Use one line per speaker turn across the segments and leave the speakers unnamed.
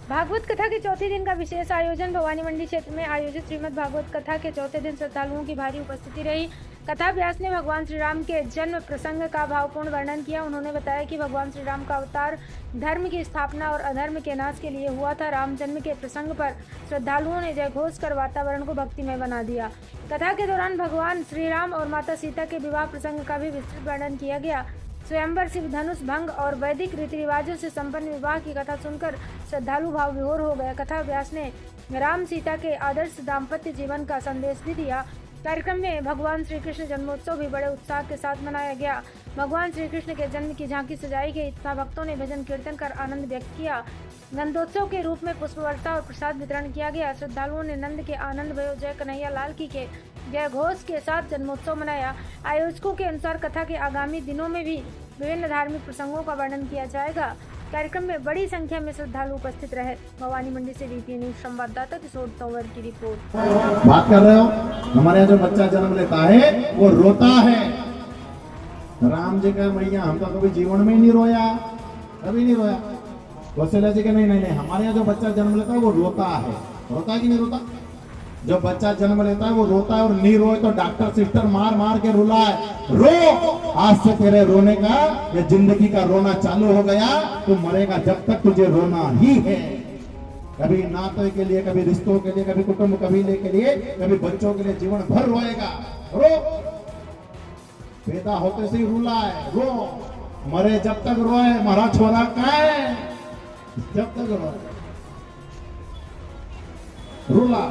भागवत कथा के चौथे दिन का विशेष आयोजन भवानी मंडी क्षेत्र में आयोजित श्रीमद् भागवत कथा के चौथे दिन श्रद्धालुओं की भारी उपस्थिति रही। कथा व्यास ने भगवान श्री राम के जन्म प्रसंग का भावपूर्ण वर्णन किया। उन्होंने बताया कि भगवान श्री राम का अवतार धर्म की स्थापना और अधर्म के नाश के लिए हुआ था। राम जन्म के प्रसंग पर श्रद्धालुओं ने जय घोष कर वातावरण को भक्तिमय बना दिया। कथा के दौरान भगवान श्री राम और माता सीता के विवाह प्रसंग का भी विस्तृत वर्णन किया गया। स्वयंवर, शिव धनुष भंग और वैदिक रीति रिवाजों से संपन्न विवाह की कथा सुनकर श्रद्धालु भाव विभोर हो गए। कथा व्यास ने राम सीता के आदर्श दाम्पत्य जीवन का संदेश भी दिया। कार्यक्रम में भगवान श्री कृष्ण जन्मोत्सव भी बड़े उत्साह के साथ मनाया गया। भगवान श्री कृष्ण के जन्म की झांकी सजाई गई तथा भक्तों ने भजन कीर्तन कर आनंद व्यक्त किया। नंदोत्सव के रूप में पुष्प वर्षा और प्रसाद वितरण किया गया। श्रद्धालुओं ने नंद के आनंद भयो जय कन्हैया लाल की के जय घोष के साथ जन्मोत्सव मनाया। आयोजकों के अनुसार कथा के आगामी दिनों में भी विभिन्न धार्मिक प्रसंगों का वर्णन किया जाएगा। कार्यक्रम में बड़ी संख्या में श्रद्धालु उपस्थित रहे। भवानी मंडी से वीपीएन न्यूज संवाददाता किशोर तंवर की रिपोर्ट।
बात कर रहे हो, हमारे यहाँ जो बच्चा जन्म लेता है वो रोता है। राम जी का मैया हम तो कभी जीवन में ही नहीं रोया, कभी नहीं रोया। कौशल्या जी के नहीं, हमारे यहाँ जो बच्चा जन्म लेता है वो रोता है। रोता है कि नहीं रोता? जो बच्चा जन्म लेता है वो रोता है, और नहीं रोए तो डॉक्टर सिस्टर मार मार के रुलाए, रो आज से तेरे रोने का या जिंदगी का रोना चालू हो गया, तू मरेगा जब तक तुझे रोना ही है। कभी नाते के लिए, कभी रिश्तों के लिए, कभी कुटुंब कबीले के लिए, कभी बच्चों के लिए जीवन भर रोएगा। रो, पैदा होते से ही रुलाए, रो, मरे जब तक रोए। हमारा छोरा कहाँ है? जब तक रोए रुला।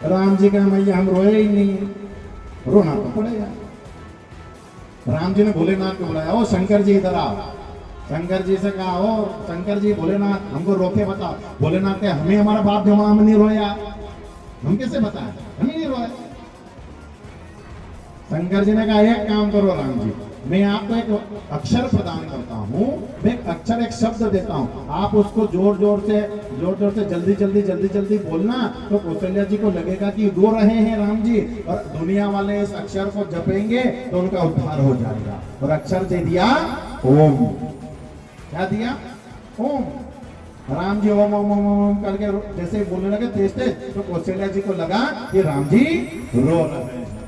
राम जी का मैया हम रोए ही नहीं, रोना तो पड़ेगा। राम जी ने भोलेनाथ को बुलाया, ओ शंकर जी इधर आओ। शंकर जी से कहा, ओ शंकर जी भोलेनाथ हमको रोके बताओ। भोलेनाथ के हमें हमारा बाप जमा में नहीं रोया, हम कैसे बताएं? हम ही नहीं रोए। शंकर जी ने कहा, एक काम करो राम जी, मैं आपको एक अक्षर प्रदान करता हूँ, मैं एक अक्षर, एक शब्द देता हूँ, आप उसको जोर जोर से जल्दी बोलना, तो कौशल्या जी को लगेगा कि रो रहे हैं राम जी, और दुनिया वाले इस अक्षर को जपेंगे तो उनका उद्धार हो जाएगा। और अक्षर दे दिया ओम। क्या दिया? ओम। राम जी ओम ओम ओम ओम करके जैसे बोलने लगे तेज तेज, तो कौशल्या जी को लगा कि राम जी रो रहे हैं।